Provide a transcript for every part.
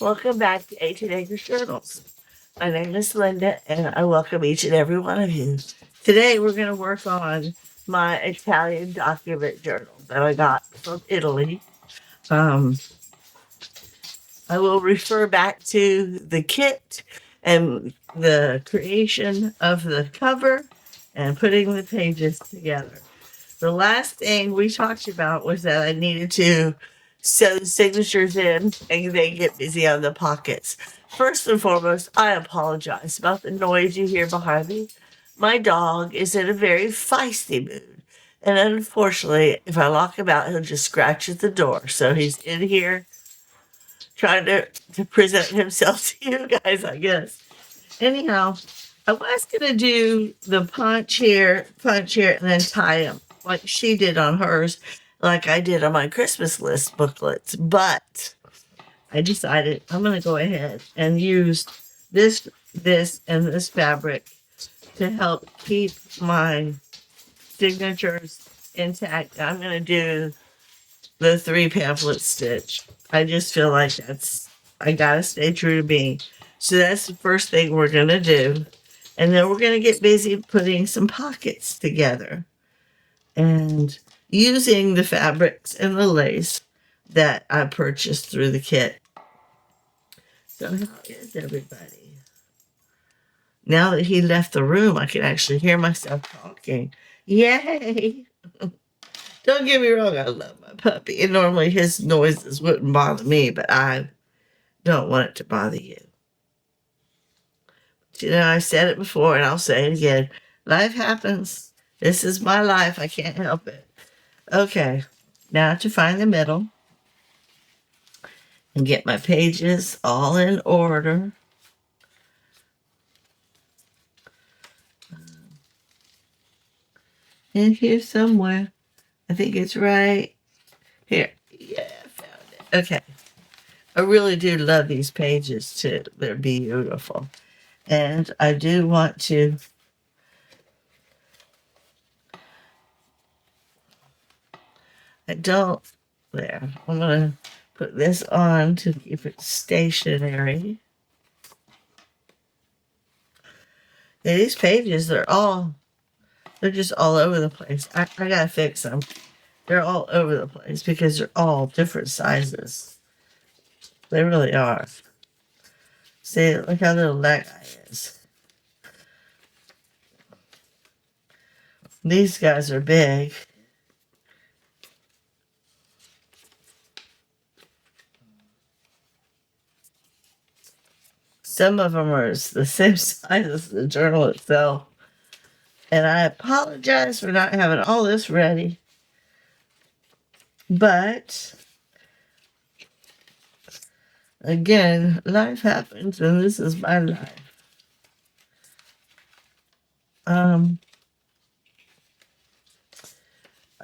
Welcome back to 18 Acres Journals. My name is Linda, and I welcome each and every one of you. Today, we're going to work on my Italian document journal that I got from Italy. Um, I will refer back to the kit and the creation of the cover and putting the pages together. The last thing we talked about was that I needed to sew the signatures in and then get busy on the pockets. First and foremost, I apologize about the noise you hear behind me. My dog is in a very feisty mood. And unfortunately, if I lock him out, he'll just scratch at the door. So he's in here trying to present himself to you guys, I guess. Anyhow, I was going to do the punch here, and then tie them like she did on hers, like I did on my Christmas list booklets. But I decided I'm going to go ahead and use this, and this fabric to help keep my signatures intact. I'm going to do the 3 pamphlet stitch. I just feel like I got to stay true to me. So that's the first thing we're going to do. And then we're going to get busy putting some pockets together and using the fabrics and the lace that I purchased through the kit. So how is everybody? Now that he left the room, I can actually hear myself talking. Yay! Don't get me wrong, I love my puppy. And normally his noises wouldn't bother me, but I don't want it to bother you. You know, I said it before and I'll say it again. Life happens. This is my life. I can't help it. Okay, now to find the middle and get my pages all in order. In here somewhere. I think it's right here. Yeah, I found it. Okay. I really do love these pages too. They're beautiful. And I do want to there. I'm going to put this on to keep it stationary. Yeah, these pages, they're just all over the place. I got to fix them. They're all over the place because they're all different sizes. They really are. See, look how little that guy is. These guys are big. Some of them are the same size as the journal itself. And I apologize for not having all this ready. But, again, life happens and this is my life. I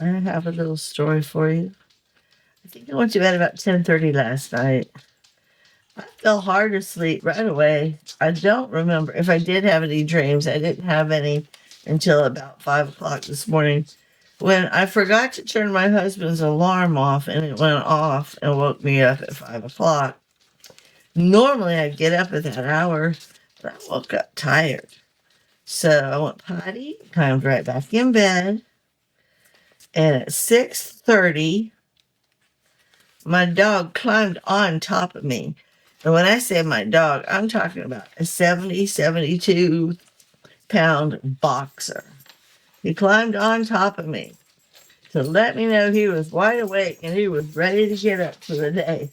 have a little story for you. I think I went to bed about 10:30 last night. I fell hard asleep right away. I don't remember if I did have any dreams. I didn't have any until about 5 o'clock this morning when I forgot to turn my husband's alarm off and it went off and woke me up at 5 o'clock. Normally I'd get up at that hour, but I woke up tired. So I went potty, climbed right back in bed, and at 6:30, my dog climbed on top of me. And when I say my dog, I'm talking about a 72-pound boxer. He climbed on top of me to let me know he was wide awake and he was ready to get up for the day.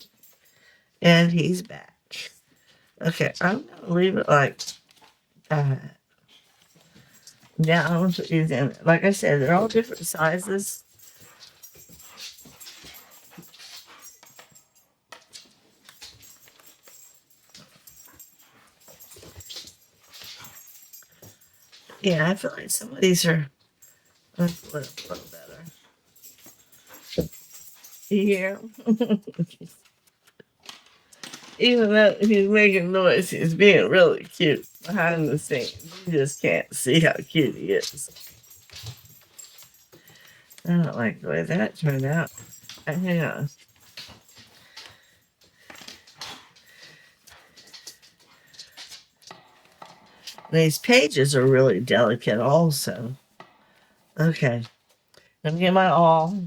And he's back. Okay, I'm going to leave it like that. Now I'm going to put these in. Like I said, they're all different sizes. Yeah, I feel like some of these are a little better. You hear him? Even though he's making noise, he's being really cute behind the scenes. You just can't see how cute he is. I don't like the way that turned out. Hang on. These pages are really delicate also. Okay. Let me get my awl.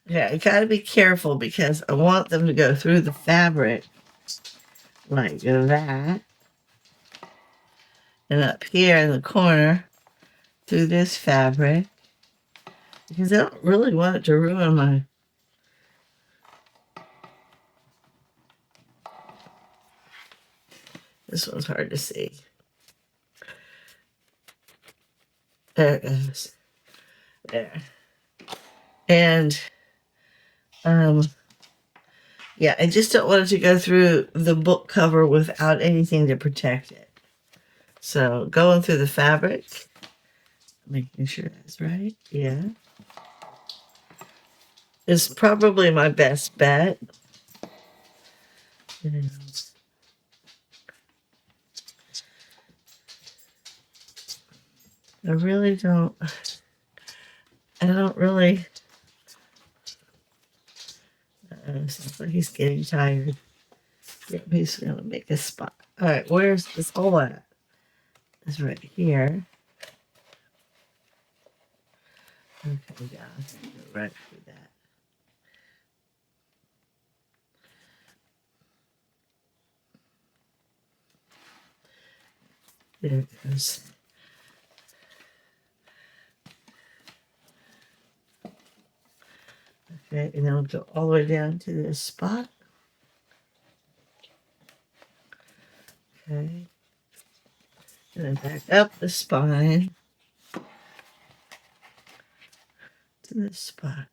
Okay, I gotta be careful because I want them to go through the fabric like that. And up here in the corner through this fabric. Because I don't really want it to ruin my... This one's hard to see. There it goes. There. And, yeah, I just don't want it to go through the book cover without anything to protect it. So going through the fabric, making sure that's right. Yeah. Is probably my best bet. I really don't. I don't really. Sounds like he's getting tired. Yep, he's gonna make a spot. All right, where's this hole at? It's right here. Okay, yeah, right through that. There it goes. Okay, and then we'll go all the way down to this spot. Okay. And then back up the spine to this spot.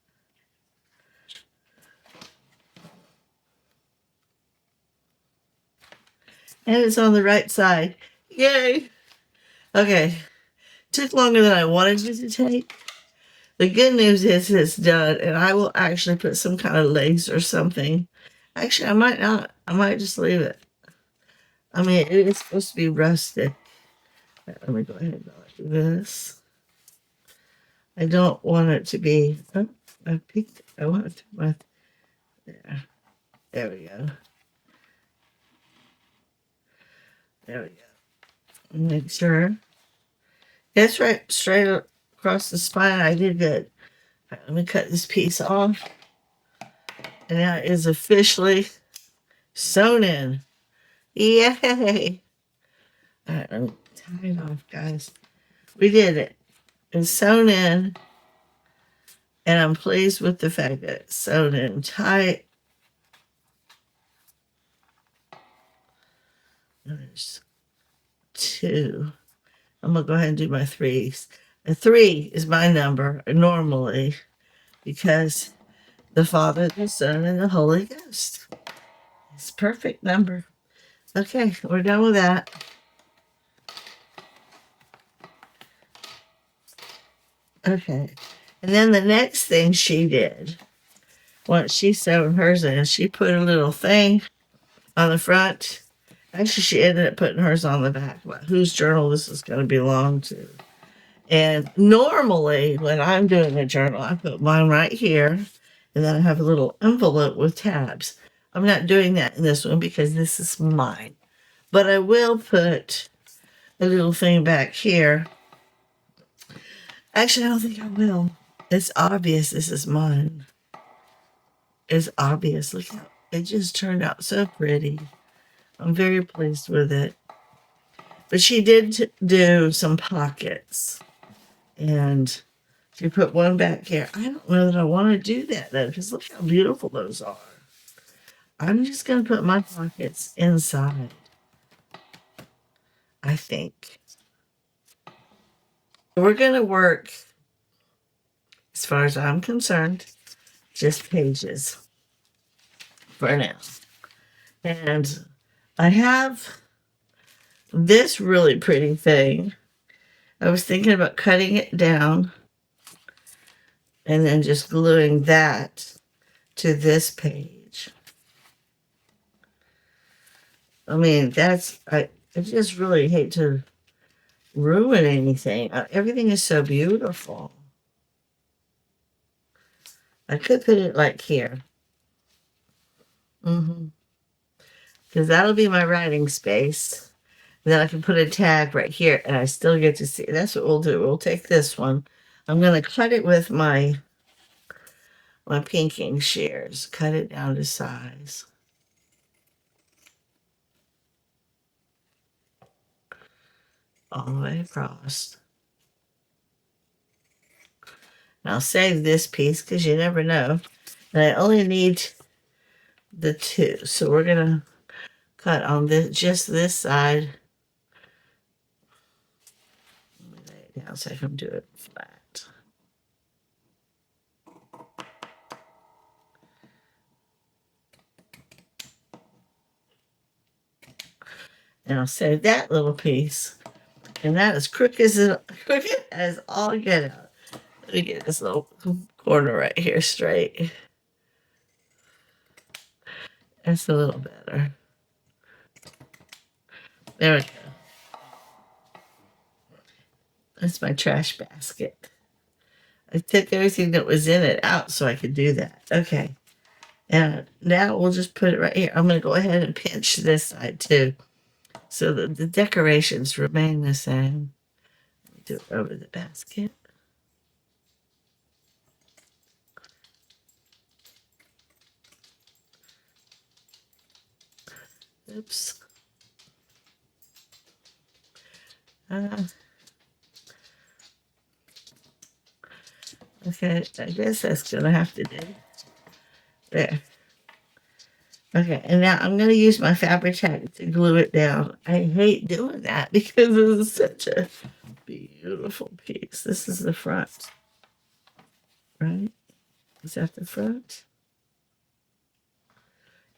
And it's on the right side. Yay! Okay. Took longer than I wanted it to take. The good news is it's done, and I will actually put some kind of lace or something. Actually, I might not. I might just leave it. I mean, it is supposed to be rustic. Let me go ahead and go like this. I don't want it to be... Oh, I peeked. I want it to be... There. There we go. There we go. Make sure. That's right. Straight across the spine. I did good. All right, let me cut this piece off. And now it is officially sewn in. Yay! All right, let me tie it off, guys. We did it. It's sewn in. And I'm pleased with the fact that it's sewn in tight. There's 2. I'm going to go ahead and do my 3s. A 3 is my number normally because the Father, the Son, and the Holy Ghost. It's a perfect number. Okay, we're done with that. Okay. And then the next thing she did, once she sewed hers in, she put a little thing on the front. Actually, she ended up putting hers on the back, about whose journal this is going to belong to. And normally, when I'm doing a journal, I put mine right here, and then I have a little envelope with tabs. I'm not doing that in this one because this is mine. But I will put a little thing back here. Actually, I don't think I will. It's obvious this is mine. It's obvious. Look how it just turned out so pretty. I'm very pleased with it. But she did do some pockets. And she put one back here. I don't know that I want to do that, though, because look how beautiful those are. I'm just going to put my pockets inside, I think. We're going to work, as far as I'm concerned, just pages for now. And I have this really pretty thing. I was thinking about cutting it down and then just gluing that to this page. I mean, I just really hate to ruin anything. Everything is so beautiful. I could put it like here. Because that'll be my writing space. Then I can put a tag right here and I still get to see. That's what we'll do. We'll take this one. I'm going to cut it with my pinking shears. Cut it down to size. All the way across. And I'll save this piece because you never know. And I only need the two. So we're going to cut on just this side. Let me lay it down so I can do it flat. And I'll save that little piece. And that is crooked as all get out. Let me get this little corner right here straight. That's a little better. There we go. That's my trash basket. I took everything that was in it out so I could do that. Okay. And now we'll just put it right here. I'm going to go ahead and pinch this side too, so that the decorations remain the same. Do it over the basket. Oops. Okay, I guess that's going to have to do. There. Okay, and now I'm going to use my fabric tack to glue it down. I hate doing that because this is such a beautiful piece. This is the front, right? Is that the front?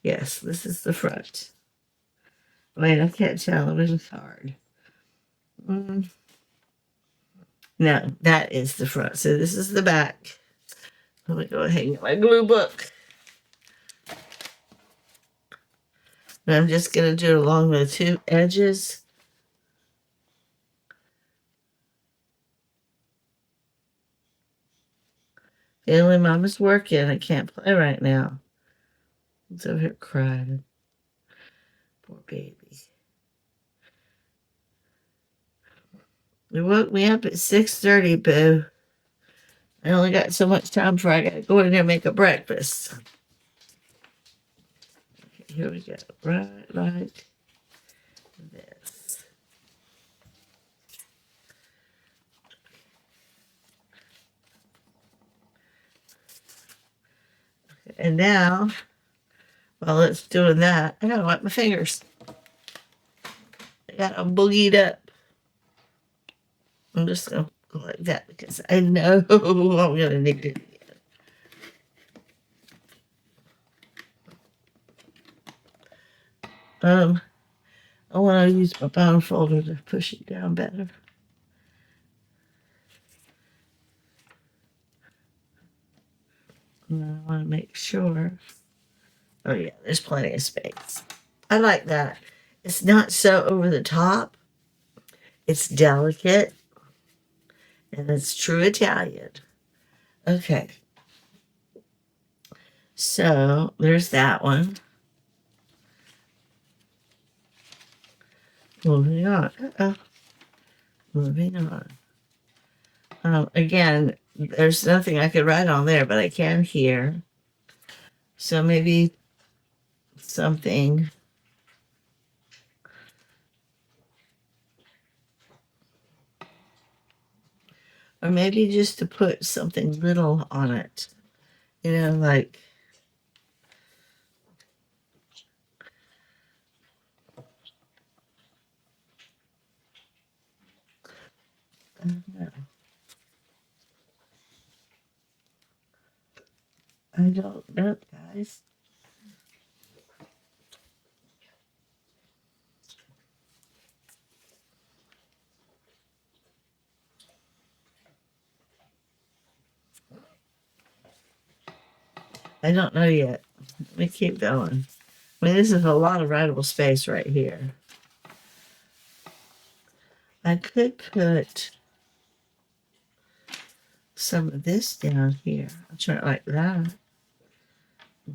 Yes, this is the front. Wait, I can't tell. It was hard. No, that is the front. So this is the back. Let me go ahead and get my glue book. And I'm just going to do it along the two edges. Family Mama's working. I can't play right now. It's over here crying. Poor baby. They woke me up at 6:30, boo. I only got so much time before I got to go in there and make a breakfast. Okay, here we go. Right like this. And now, while it's doing that, I gotta wipe my fingers. I got them boogied up. I'm just gonna go like that because I know I'm gonna need it again. I want to use my bound folder to push it down better. And I want to make sure. Oh yeah, there's plenty of space. I like that. It's not so over the top. It's delicate. And it's true Italian. Okay. So there's that one. Moving on. Moving on. Again, there's nothing I could write on there, but I can here. So maybe something. Or maybe just to put something little on it. You know, like. I don't know, guys. I don't know yet. Let me keep going. I mean, this is a lot of writable space right here. I could put some of this down here. I'll try it like that.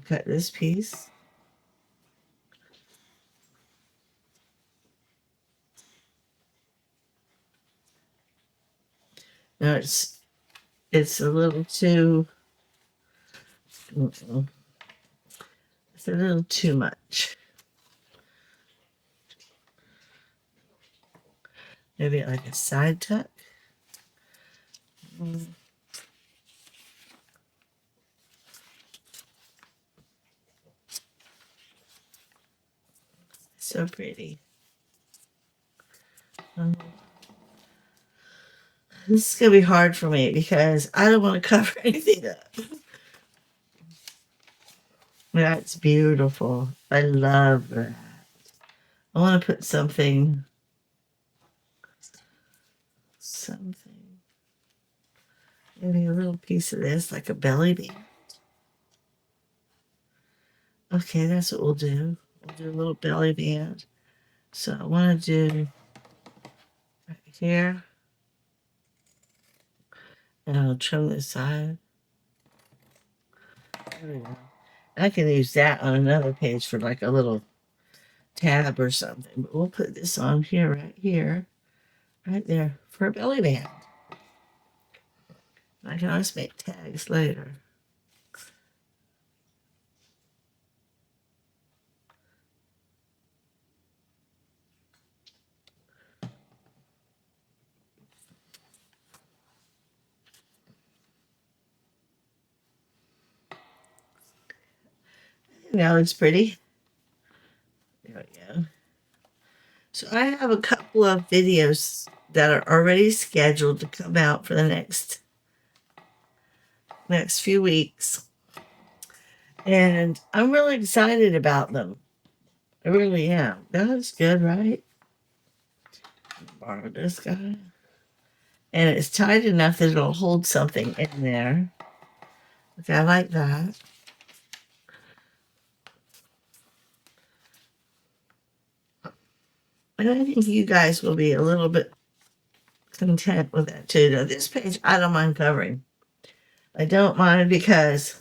Cut this piece. No, it's a little too. It's a little too much. Maybe like a side tuck. So pretty. This is gonna be hard for me because I don't want to cover anything up. That's beautiful. I love that. I want to put something, maybe a little piece of this, like a belly band. Okay, that's what we'll do. We'll do a little belly band. So I want to do right here, and I'll trim this side. There we go. I can use that on another page for like a little tab or something. But we'll put this on here, right there for a belly band. I can always make tags later. Now it's pretty. There we go. So I have a couple of videos that are already scheduled to come out for the next few weeks. And I'm really excited about them. I really am. That looks good, right? Borrow this guy. And it's tight enough that it'll hold something in there. Okay, I like that. And I think you guys will be a little bit content with that too. Now, this page I don't mind covering. I don't mind because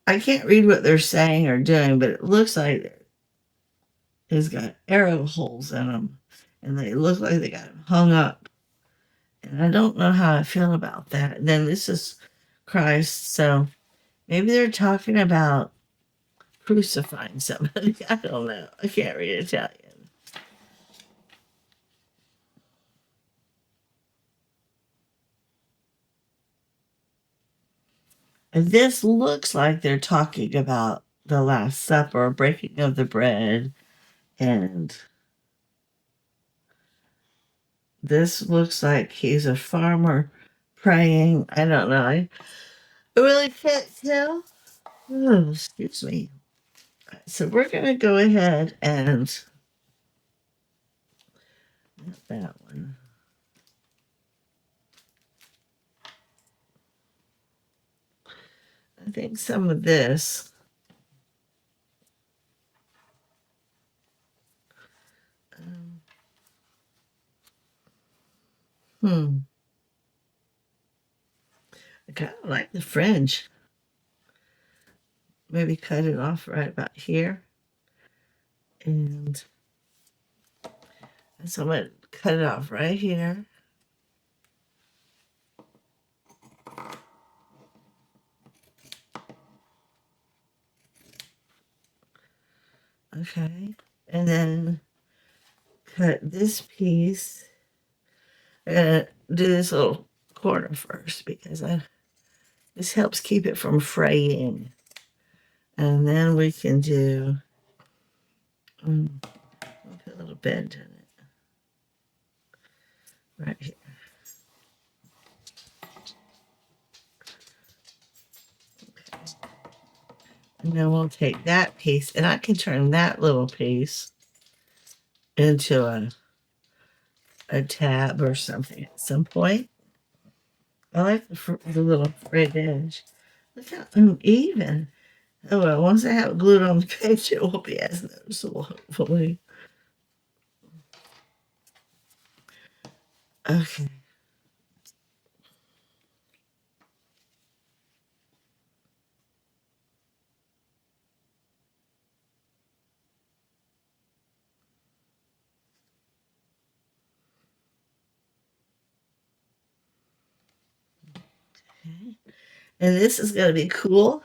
I can't read what they're saying or doing, but it looks like it's got arrow holes in them, and they look like they got them hung up. And I don't know how I feel about that. And then this is Christ, so maybe they're talking about crucifying somebody. I don't know. I can't read Italian. And this looks like they're talking about the Last Supper, breaking of the bread, and this looks like he's a farmer praying. I don't know. I really can't tell. Oh, excuse me. So we're going to go ahead and not that one. I think some of this. Hmm. I kind of like the fringe. Maybe cut it off right about here. And so I'm going to cut it off right here. Okay. And then cut this piece. I'm going to do this little corner first because this helps keep it from fraying. And then we can do, put a little bend in it. Right here. Okay. And then we'll take that piece, and I can turn that little piece into a tab or something at some point. I like the little frayed edge. Look how uneven. Oh well, once I have it glued on the page, it won't be as noticeable, hopefully. Okay. Okay. And this is going to be cool.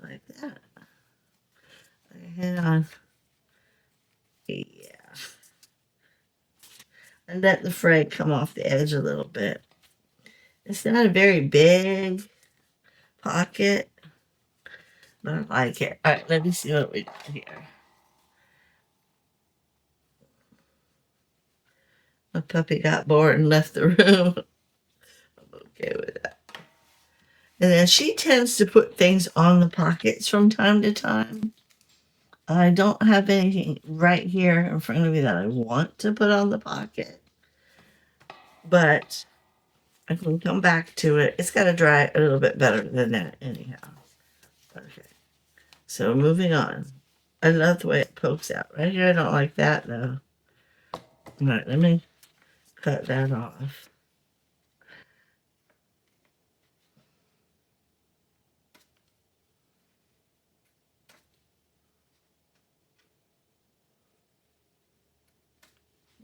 Like that. Hang on. Yeah. And let the fray come off the edge a little bit. It's not a very big pocket, but I like it. All right, let me see what we got here. My puppy got bored and left the room. I'm okay with that. And then she tends to put things on the pockets from time to time. I don't have anything right here in front of me that I want to put on the pocket, but I can come back to it. It's got to dry a little bit better than that anyhow. Okay, so moving on. I love the way it pokes out. Right here, I don't like that though. All right, let me cut that off.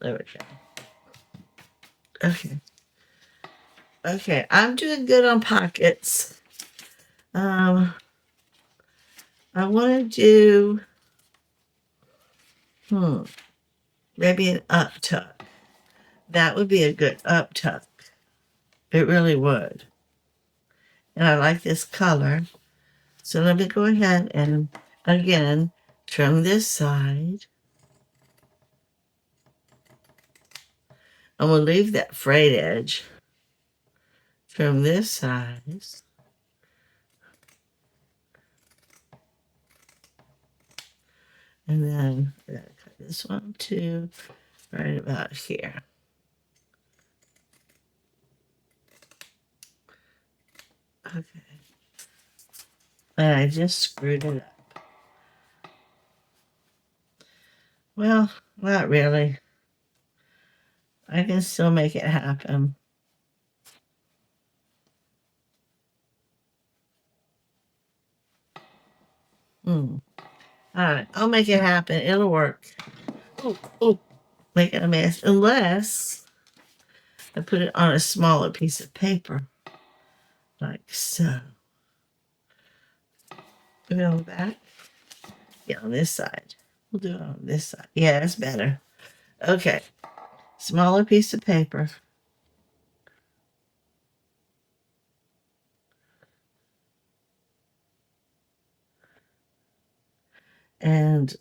There we go. Okay. Okay, I'm doing good on pockets. I want to do, maybe an up tuck. That would be a good up tuck. It really would. And I like this color. So let me go ahead and, again, trim this side. And we'll leave that frayed edge. Trim this side. And then I gotta cut this one too, right about here. Okay. And I just screwed it up. Well, not really. I can still make it happen. All right, I'll make it happen. It'll work. Oh, making a mess. Unless I put it on a smaller piece of paper, like so. Put it on the back. Yeah, on this side. We'll do it on this side. Yeah, that's better. Okay, smaller piece of paper. And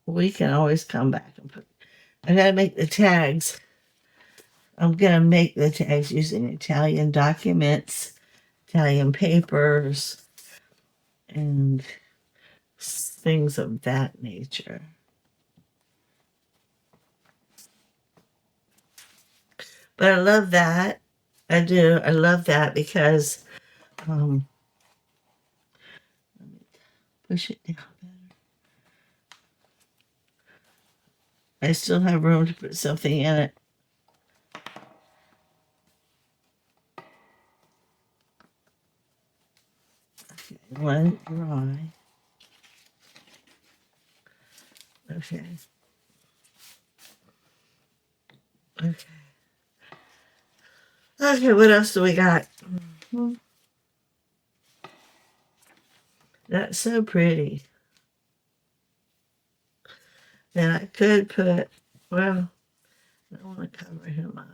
we can always come back and put. I gotta make the tags. I'm gonna make the tags using Italian documents, Italian papers, and things of that nature. But I love that. I do. I love that because let me push it down better. I still have room to put something in it. Okay, let it dry. Okay. Okay. Okay, what else do we got? That's so pretty. Then I could put, well, I don't want to cover him up.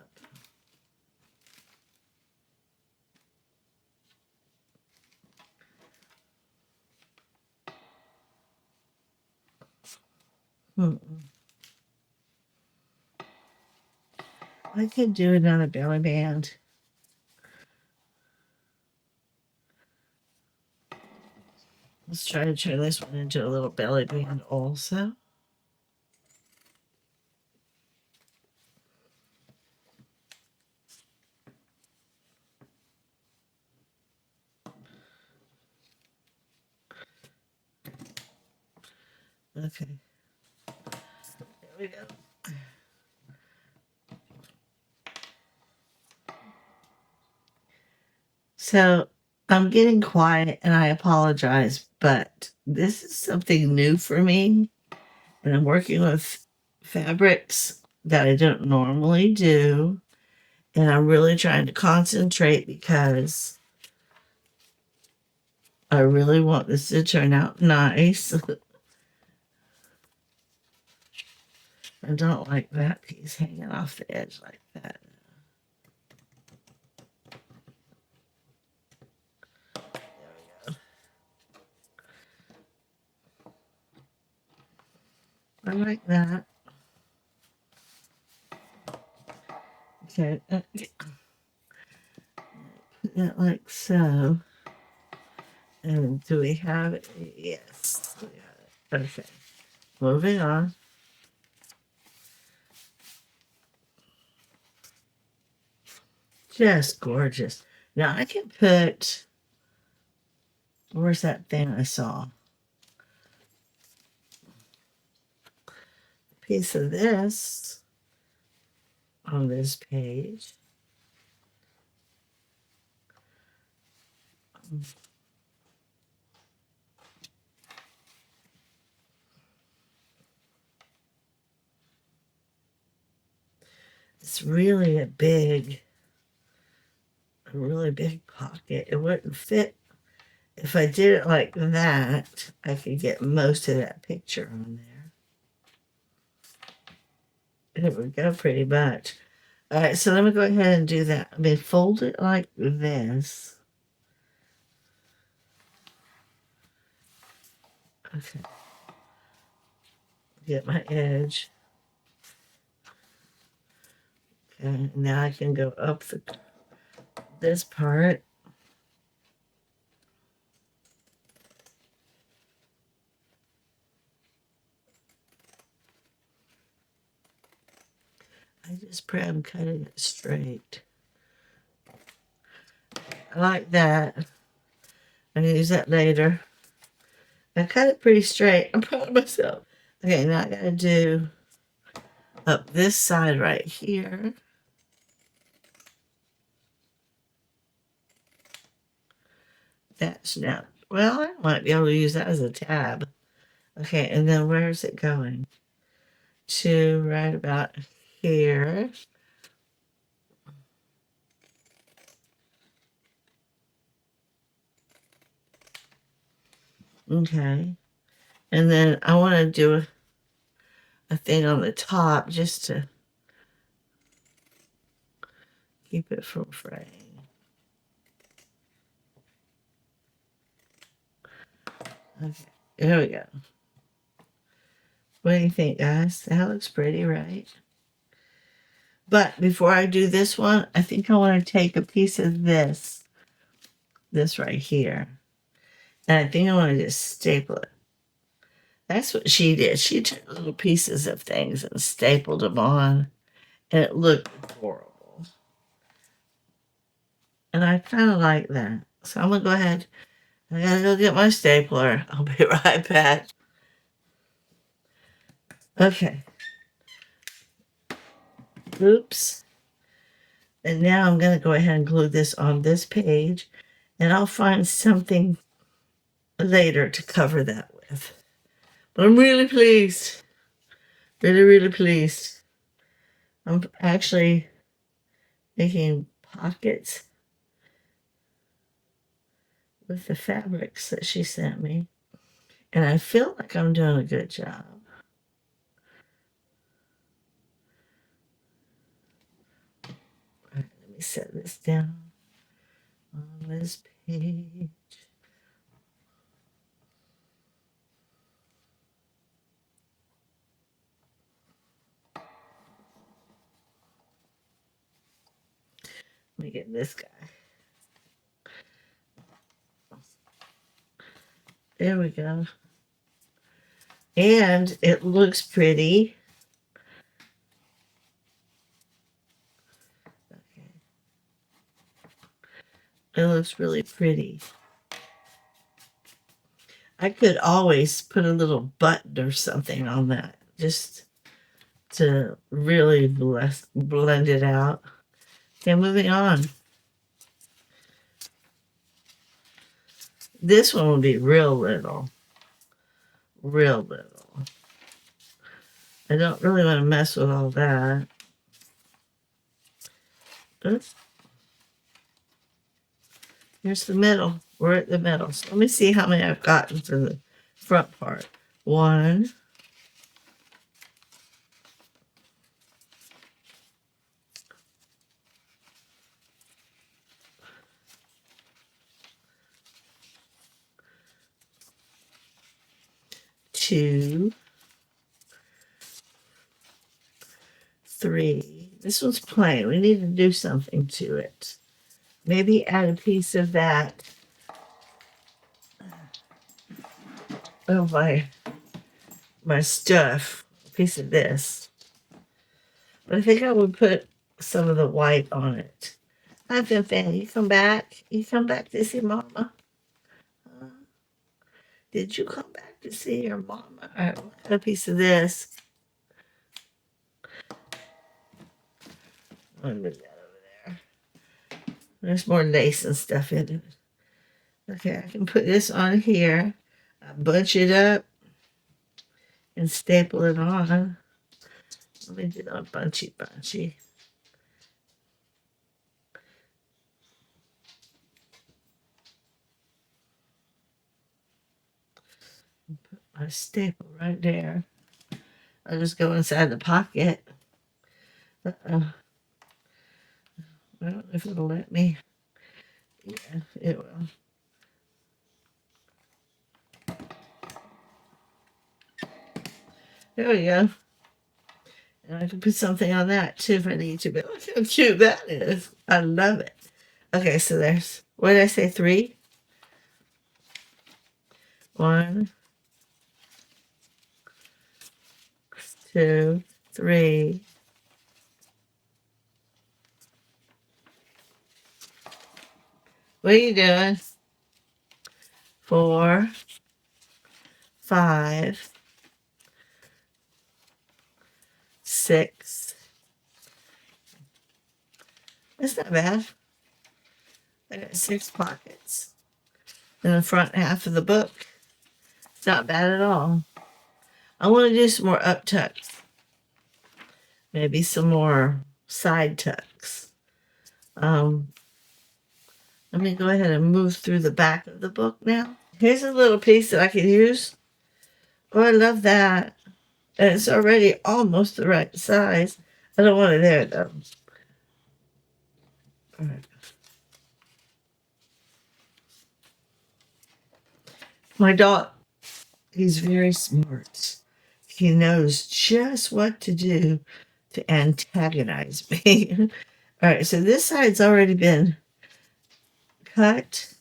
I could do another belly band. Let's try to turn this one into a little belly band also. Okay. There we go. So I'm getting quiet and I apologize, but this is something new for me. And I'm working with fabrics that I don't normally do. And I'm really trying to concentrate because I really want this to turn out nice. I don't like that piece hanging off the edge like that. I like that. Okay, put that like so. And do we have it? Yes, we got it. Okay, moving on. Just gorgeous. Now I can put, where's that thing I saw? A piece of this on this page. It's really a really big pocket. It wouldn't fit. If I did it like that, I could get most of that picture on there. There we go, pretty much. All right, so let me go ahead and do that. I mean, fold it like this. Okay. Get my edge. Okay, now I can go up this part. I just pray I'm cutting it straight. I like that. I'm gonna use that later. I cut it pretty straight. I'm proud of myself. Okay, now I gotta do up this side right here. That's now, well, I might be able to use that as a tab. Okay, and then where is it going? To right about here. Okay. And then I want to do a thing on the top just to keep it from fraying. Okay, there we go. What do you think, guys? That looks pretty, right? But before I do this one, I think I want to take a piece of this right here. And I think I want to just staple it. That's what she did. She took little pieces of things and stapled them on, and it looked horrible. And I kind of like that. So I'm going to go ahead. I got to go get my stapler. I'll be right back. Okay. Oops. And now I'm going to go ahead and glue this on this page, and I'll find something later to cover that with. But I'm really pleased. Really, really pleased. I'm actually making pockets with the fabrics that she sent me. And I feel like I'm doing a good job. All right, let me set this down on this page. Let me get this guy. There we go. And it looks pretty. Okay. It looks really pretty. I could always put a little button or something on that just to really blend it out. Okay, moving on. This one will be real little. Real little. I don't really want to mess with all that. Oops. Here's the middle. We're at the middle. So let me see how many I've gotten for the front part. 1, 2, 3. This one's plain. We need to do something to it. Maybe add a piece of that. Oh, my stuff. A piece of this. But I think I would put some of the white on it. Hi, Fin. You come back? You come back to see Mama? Did you come back to see your mama? All right, we'll cut a piece of this. I'll move that over there. There's more lace and stuff in it. Okay, I can put this on here. I bunch it up and staple it on. Let me do a bunchy. Put my staple right there. I'll just go inside the pocket. I don't know if it'll let me. Yeah, it will. There we go. And I can put something on that too if I need to. But look how cute that is. I love it. Okay, so there's, what did I say, 3? 1, 2, 3. What are you doing? 4, 5, 6. That's not bad. I got 6 pockets in the front half of the book. It's not bad at all. I want to do some more up tucks. Maybe some more side tucks. Let me go ahead and move through the back of the book now. Here's a little piece that I could use. Oh, I love that. And it's already almost the right size. I don't want it there, though. All right. My dog, he's very smart. He knows just what to do to antagonize me. All right, so this side's already been cut.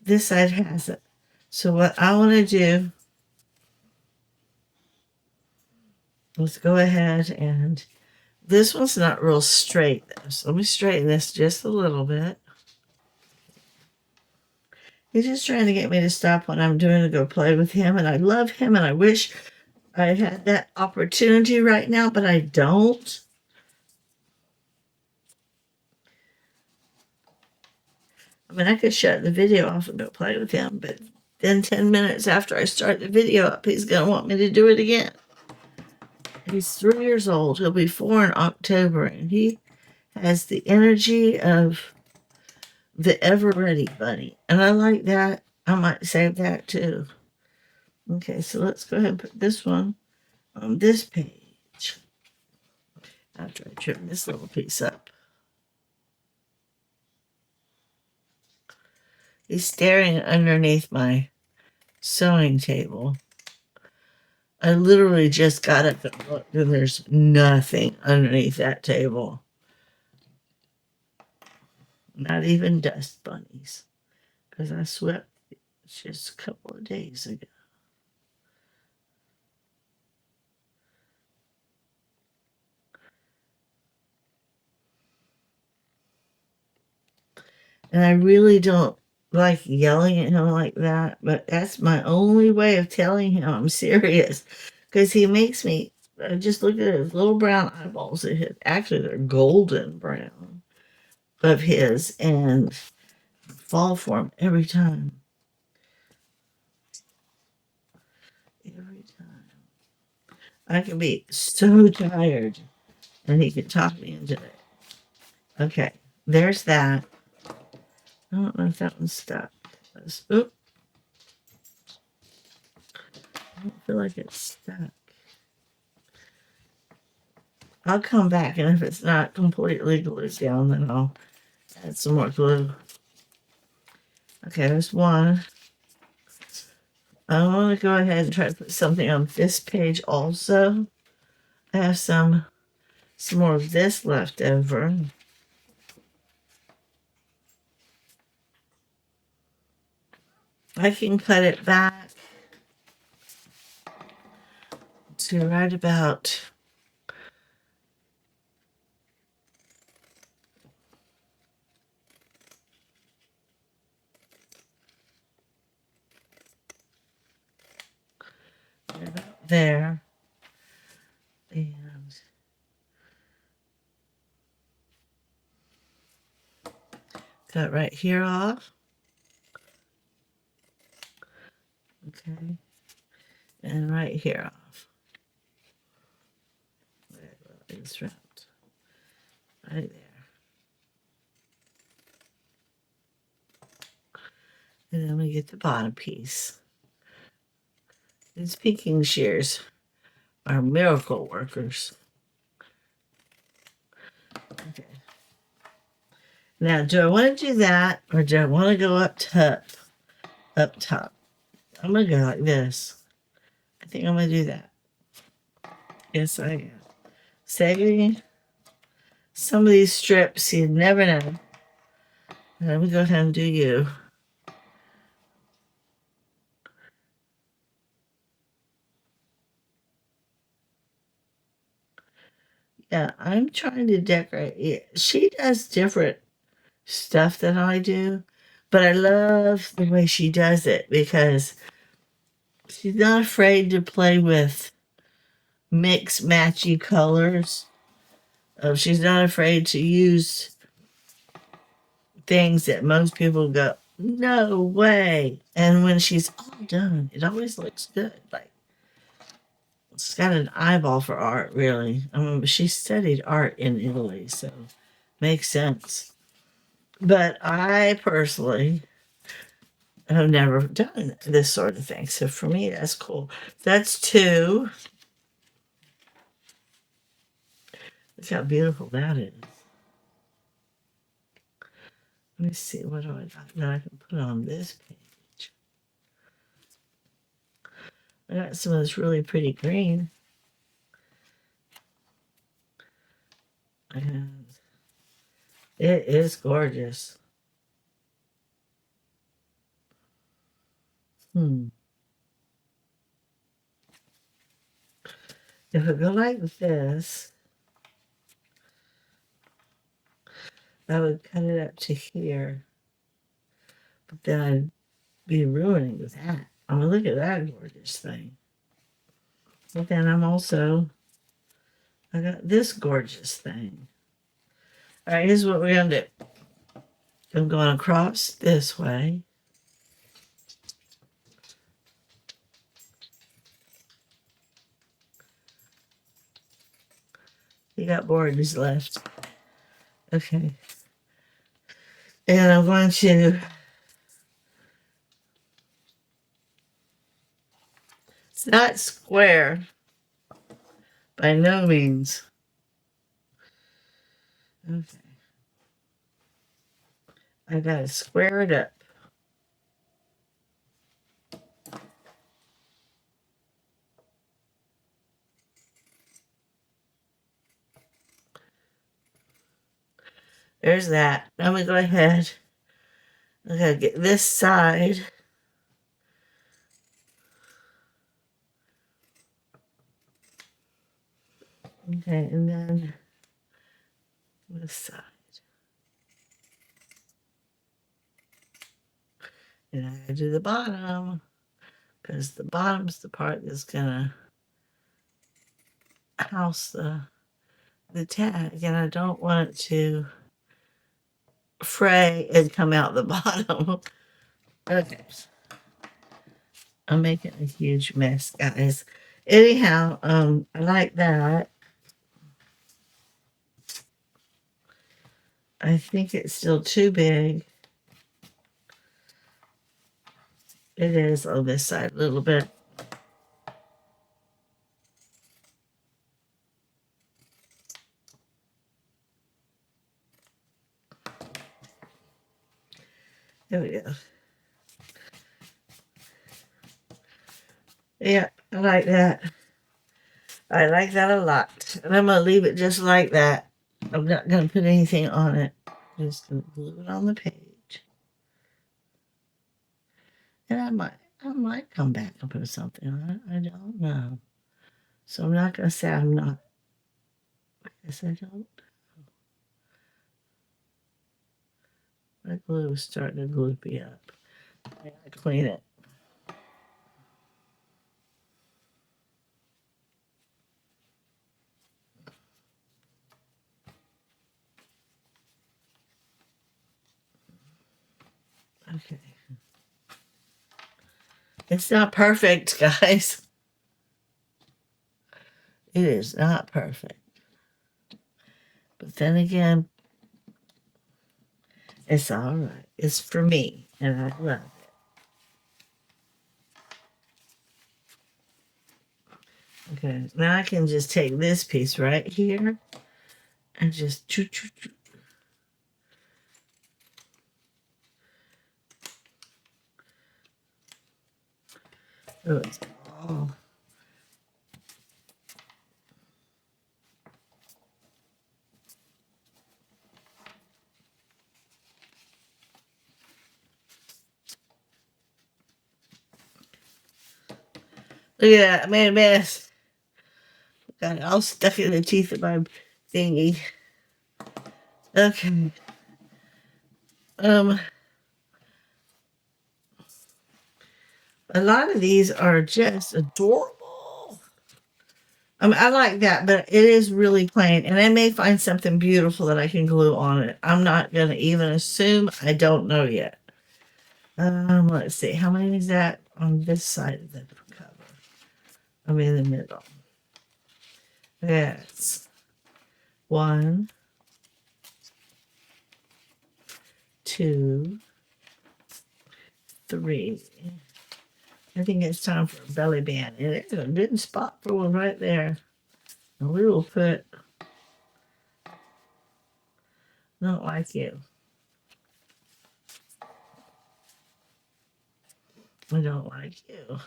This side hasn't. So what I want to do, let's go ahead and, this one's not real straight though. So let me straighten this just a little bit. He's just trying to get me to stop what I'm doing to go play with him. And I love him and I wish I had that opportunity right now, but I don't. I mean, I could shut the video off and go play with him, but then 10 minutes after I start the video up, he's going to want me to do it again. He's 3 years old. He'll be 4 in October, and he has the energy of the ever ready bunny. And I like that. I might save that too. Okay, so let's go ahead and put this one on this page after I trim this little piece up. He's staring underneath my sewing table. I literally just got up and looked, and there's nothing underneath that table. Not even dust bunnies, because I swept just a couple of days ago. And I really don't like yelling at him like that, but that's my only way of telling him I'm serious, because he makes me, just look at his little brown eyeballs. Actually, they're golden brown of his, and fall for him every time. Every time. I can be so tired, and he can talk me into it. Okay, there's that. I don't know if that one's stuck. Oop. I don't feel like it's stuck. I'll come back, and if it's not completely glued down, then I'll add some more glue. Okay, there's one. I want to go ahead and try to put something on this page also. I have some more of this left over. I can cut it back to right about there. And cut right here off. Okay. And right here off. It's right there. And then we get the bottom piece. These peking shears are miracle workers. Okay. Now, do I want to do that, or do I want to go up top? Up top. I'm going to go like this. I think I'm going to do that. Yes, I am. Saving some of these strips, you never know. Let me go ahead and do you. Yeah, I'm trying to decorate. She does different stuff than I do, but I love the way she does it because she's not afraid to play with mix matchy colors. She's not afraid to use things that most people go, no way. And when she's all done, it always looks good. Like, she's got an eyeball for art, really. I mean, she studied art in Italy, so makes sense. But I personally have never done this sort of thing. So for me, that's cool. That's two. Look how beautiful that is. Let me see, what do I got that I can put on this page? I got some of this really pretty green. And it is gorgeous. If I go like this, I would cut it up to here. But then I'd be ruining that. I mean, look at that gorgeous thing. But then I got this gorgeous thing. All right, here's what we're going to do. I'm going across this way. You got borders left. Okay. And I'm going to, it's not square by no means. Okay. I got to square it up. There's that. Now we go ahead. I gotta get this side. Okay, and then this side. And I gotta do the bottom because the bottom's the part that's gonna house the tag, and I don't want it to fray and come out the bottom. Okay. I'm making a huge mess, guys. Anyhow, I like that. I think it's still too big. It is on this side a little bit. There we go. Yeah, I like that. I like that a lot. And I'm going to leave it just like that. I'm not going to put anything on it. Just glue it on the page. And I might come back and put something on it. I don't know. So I'm not going to say I'm not. I guess I don't. My glue is starting to gloopy up. I gotta clean it. Okay. It's not perfect, guys. It is not perfect. But then again, it's all right. It's for me, and I love it. Okay, now I can just take this piece right here and just choo choo choo. Oh, it's all. Look at that, I made a mess. Got it all stuck in the teeth of my thingy. Okay. A lot of these are just adorable. I like that, but it is really plain, and I may find something beautiful that I can glue on it. I'm not gonna even assume. I don't know yet. Let's see. How many is that on this side of the cover? I'm in the middle. That's 1, 2, 3. I think it's time for a belly band. And it's a good spot for one right there. And we will put, not like you. I don't like you.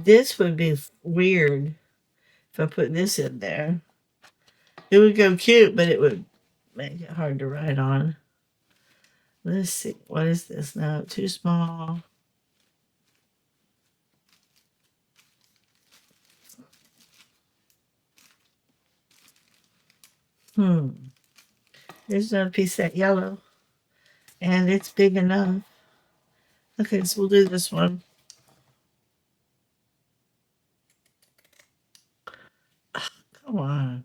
This would be weird if I put this in there. It would go cute, but it would make it hard to write on. Let's see. What is this now? Too small. There's another piece of that yellow. And it's big enough. Okay, so we'll do this one. Come on.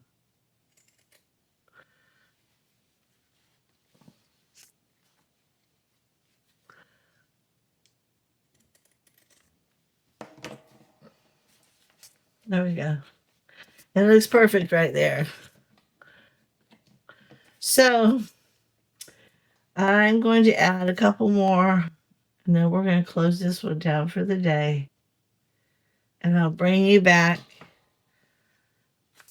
There we go. It looks perfect right there. So I'm going to add a couple more, and then we're going to close this one down for the day. And I'll bring you back,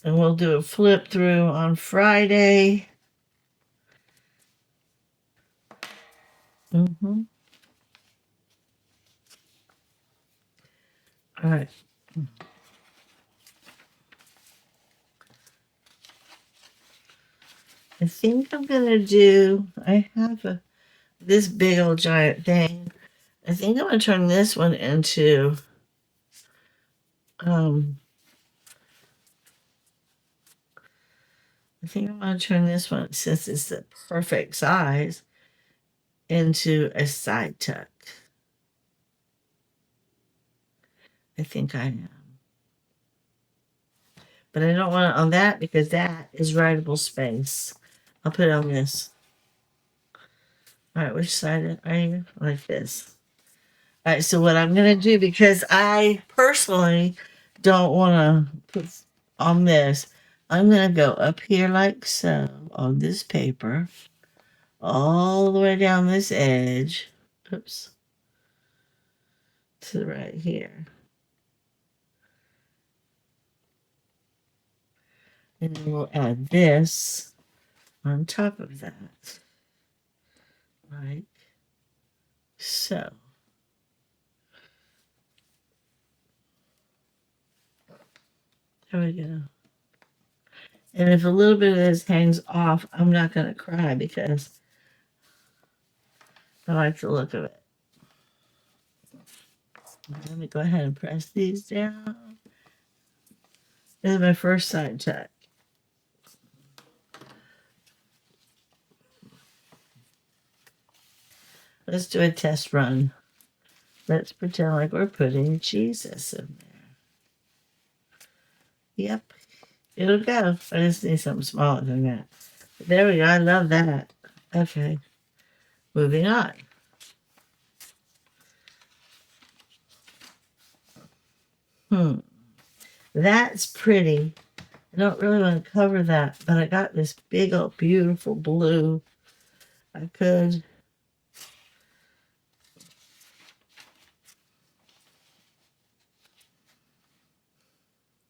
and we'll do a flip through on Friday. All right. I think I'm going to do, I have this big old giant thing. I think I'm going to turn this one into, I think I'm going to turn this one, since it's the perfect size, into a side tuck. I think I am. But I don't want it on that because that is writable space. I'll put it on this. All right, which side are you? Like this. All right, so what I'm going to do, because I personally don't want to put on this, I'm going to go up here like so on this paper, all the way down this edge. Oops. To right here. And then we'll add this on top of that. Like so. There we go. And if a little bit of this hangs off, I'm not going to cry because I like the look of it. Let me go ahead and press these down. This is my first side tack. Let's do a test run. Let's pretend like we're putting Jesus in there. Yep, it'll go. I just need something smaller than that. But there we go. I love that. Okay, moving on. That's pretty. I don't really want to cover that, but I got this big old beautiful blue. I could.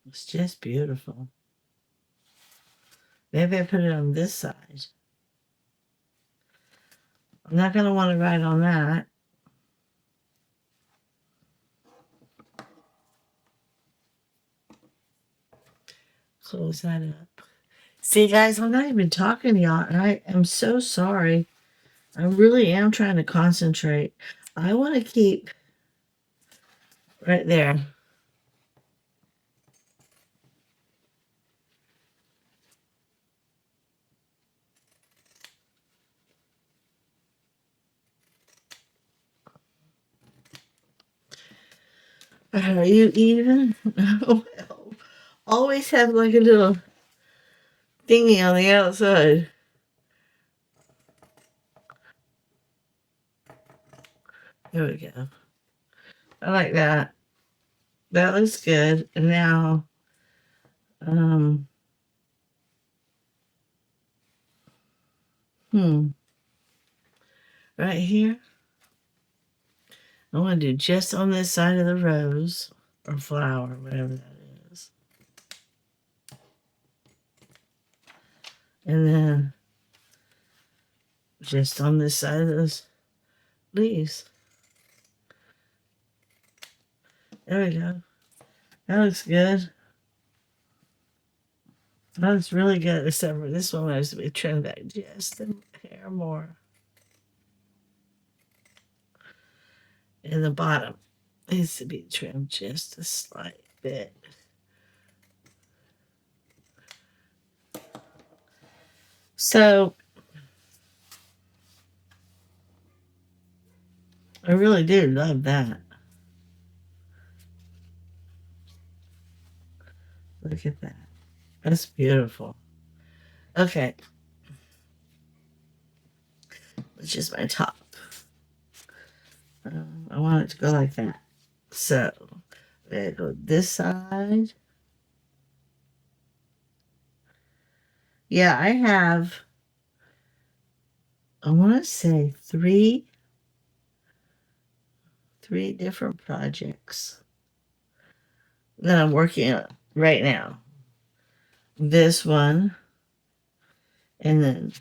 It's just beautiful. Maybe I put it on this side. I'm not going to want to write on that. Close that up. See, guys, I'm not even talking to y'all, and I am so sorry. I really am trying to concentrate. I want to keep right there. Are you even? Well, always have like a little thingy on the outside. There we go. I like that. That looks good. And now, right here, I want to do just on this side of the rose or flower, whatever that is. And then just on this side of those leaves. There we go. That looks good. That looks really good, except for this one has to be trimmed back just a hair more. And the bottom needs to be trimmed just a slight bit. So I really do love that. Look at that. That's beautiful. Okay. Which is my top. I want it to go like that. So, we're going to go this side. Yeah, I have, I want to say three different projects that I'm working on right now. This one, and then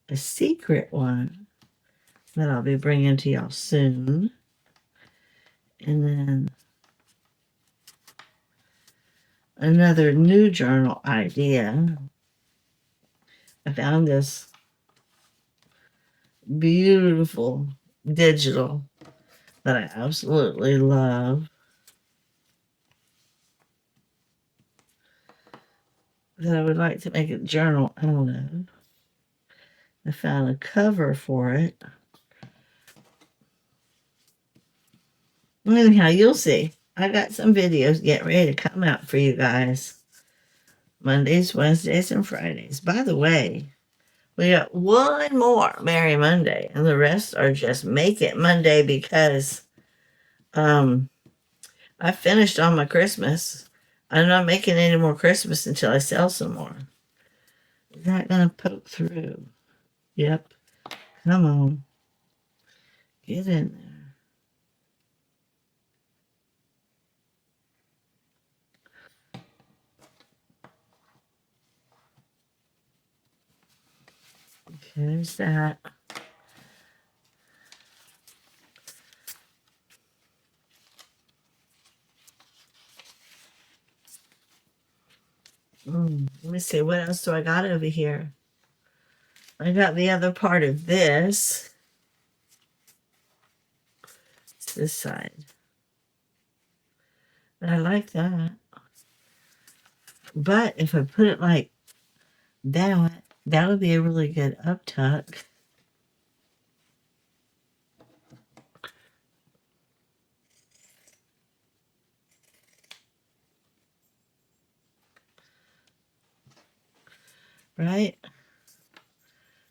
a secret one that I'll be bringing to y'all soon. And then another new journal idea. I found this beautiful digital that I absolutely love. That I would like to make a journal out of. I found a cover for it. Anyhow, you'll see. I got some videos getting ready to come out for you guys. Mondays, Wednesdays, and Fridays. By the way, we got one more Merry Monday, and the rest are just Make It Monday because I finished on my Christmas. I'm not making any more Christmas until I sell some more. Is that gonna poke through? Yep. Come on. Get in there. Okay, there's that. Let me see, what else do I got over here? I got the other part of this. It's this side. And I like that. But if I put it like that, that would be a really good up tuck. Right?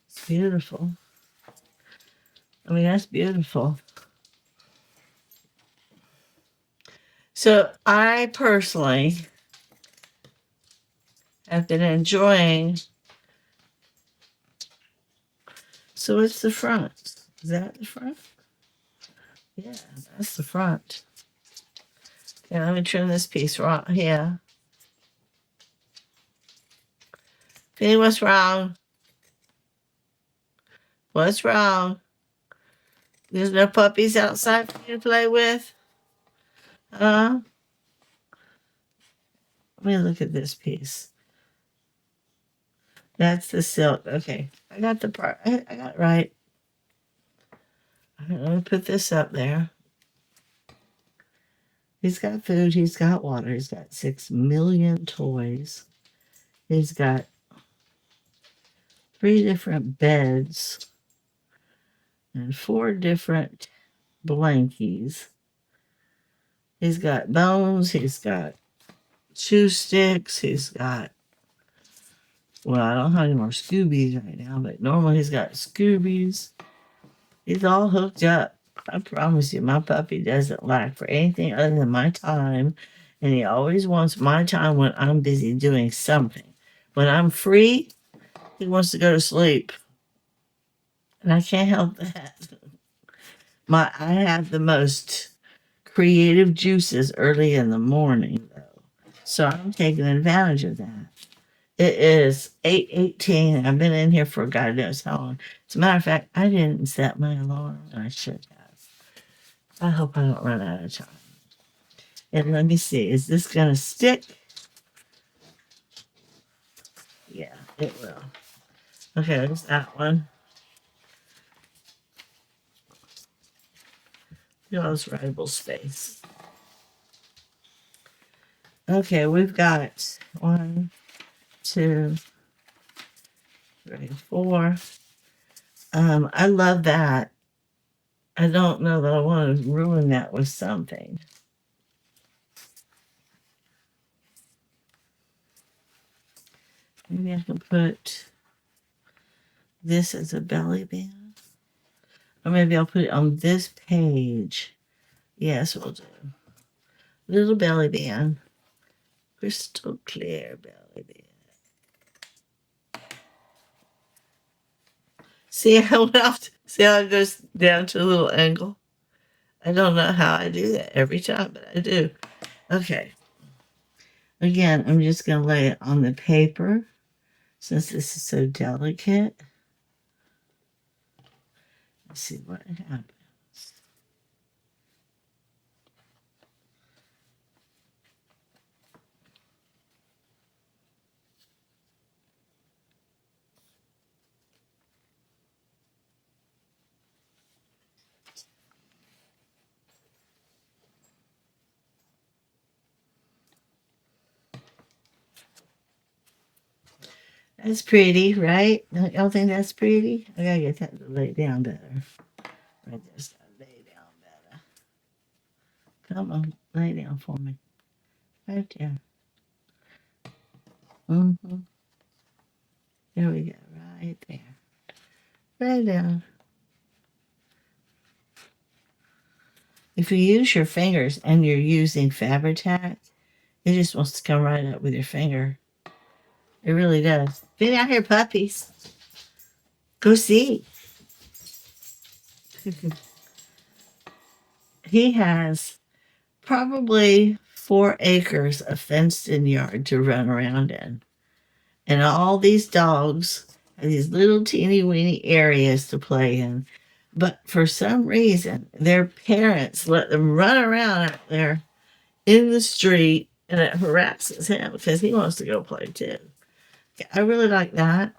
It's beautiful. I mean, that's beautiful. So I personally have been enjoying. So it's the front. Is that the front? Yeah, that's the front. Okay, let me trim this piece right here. Penny, what's wrong? What's wrong? There's no puppies outside for you to play with? Let me look at this piece. That's the silk. Okay, I got the part. I got it right. Let me put this up there. He's got food. He's got water. He's got 6 million toys. He's got 3 different beds and 4 different blankies. He's got bones. He's got chew sticks. He's got, well, I don't have any more Scoobies right now, but normally he's got Scoobies. He's all hooked up. I promise you, my puppy doesn't lack for anything other than my time. And he always wants my time when I'm busy doing something. When I'm free, he wants to go to sleep. And I can't help that. I have the most creative juices early in the morning, though. So I'm taking advantage of that. It is 8:18. I've been in here for God knows how long. As a matter of fact, I didn't set my alarm. I should have. I hope I don't run out of time. And let me see. Is this going to stick? Yeah, it will. Okay, there's that one. Y'all's writable space. Okay, we've got 1, 2, 3, 4. I love that. I don't know that I want to ruin that with something. Maybe I can put this as a belly band. Or maybe I'll put it on this page. Yes, we'll do. Little belly band. Crystal clear belly band. See how see how it goes down to a little angle? I don't know how I do that every time, but I do. Okay. Again, I'm just going to lay it on the paper since this is so delicate. Let's see what happens. That's pretty, right? Don't y'all think that's pretty? I gotta get that to lay down better. Right there's gotta lay down better. Come on, lay down for me. Right there. Mm-hmm. There we go, right there. Right down. If you use your fingers and you're using Fabri-Tac, It just wants to come right up with your finger. It really does. Get out here, puppies. Go see. He has probably 4 acres of fenced in yard to run around in. And all these dogs have these little teeny weeny areas to play in. But for some reason, their parents let them run around out there in the street, and it harasses him because he wants to go play too. I really like that.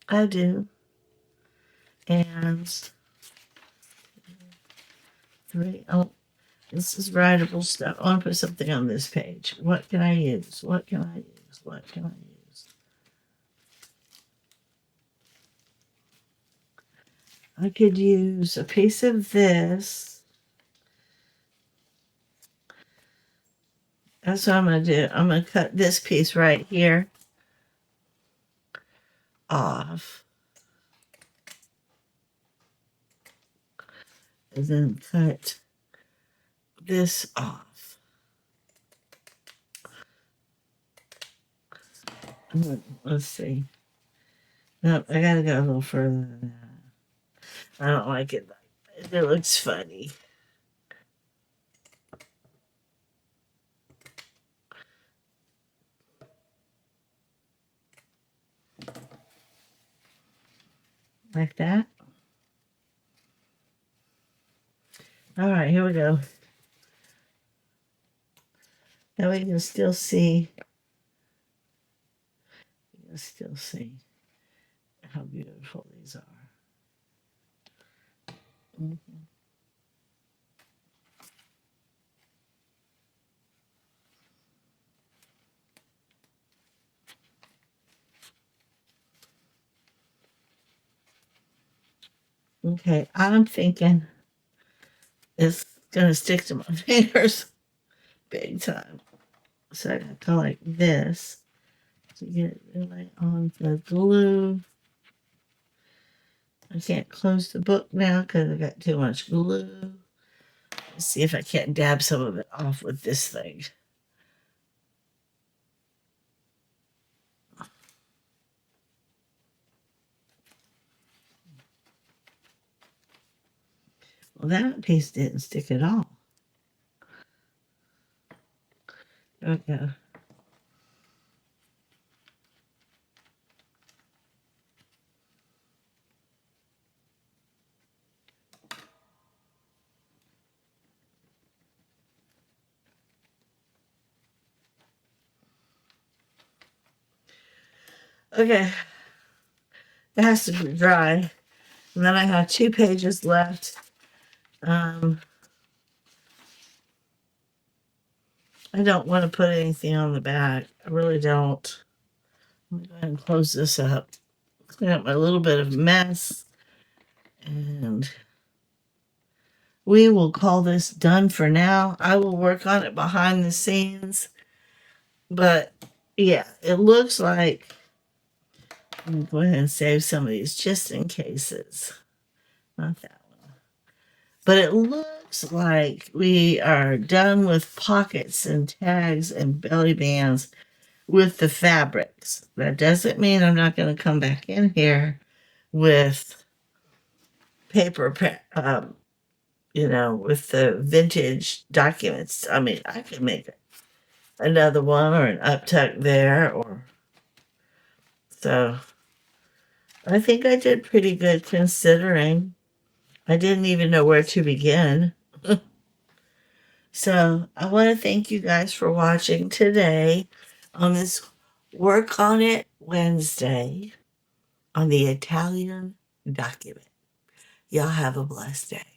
I do. And three, oh, this is writable stuff. I want to put something on this page. What can I use? What can I use? What can I use? I could use a piece of this. That's what I'm going to do. I'm going to cut this piece right here off. And then cut this off. Let's see. No, I got to go a little further than that. I don't like it. It looks funny. Like that. All right, here we go. Now we can still see. You can still see how beautiful these are. Mhm. Okay, I'm thinking it's gonna stick to my fingers big time. So I got to go like this to get it really on the glue. I can't close the book now because I got too much glue. Let's see if I can't dab some of it off with this thing. Well, that piece didn't stick at all. There we go. Okay, it has to be dry. And then I have 2 pages left. I don't want to put anything on the back. I really don't. Let me go ahead and close this up. Clean up my little bit of mess. And we will call this done for now. I will work on it behind the scenes. But yeah, it looks like, let me go ahead and save some of these just in cases. Not that one. But it looks like we are done with pockets and tags and belly bands with the fabrics. That doesn't mean I'm not going to come back in here with paper, with the vintage documents. I mean, I could make another one or an uptuck there, or so. I think I did pretty good considering. I didn't even know where to begin. So I want to thank you guys for watching today on this Work on It Wednesday on the Italian document. Y'all have a blessed day.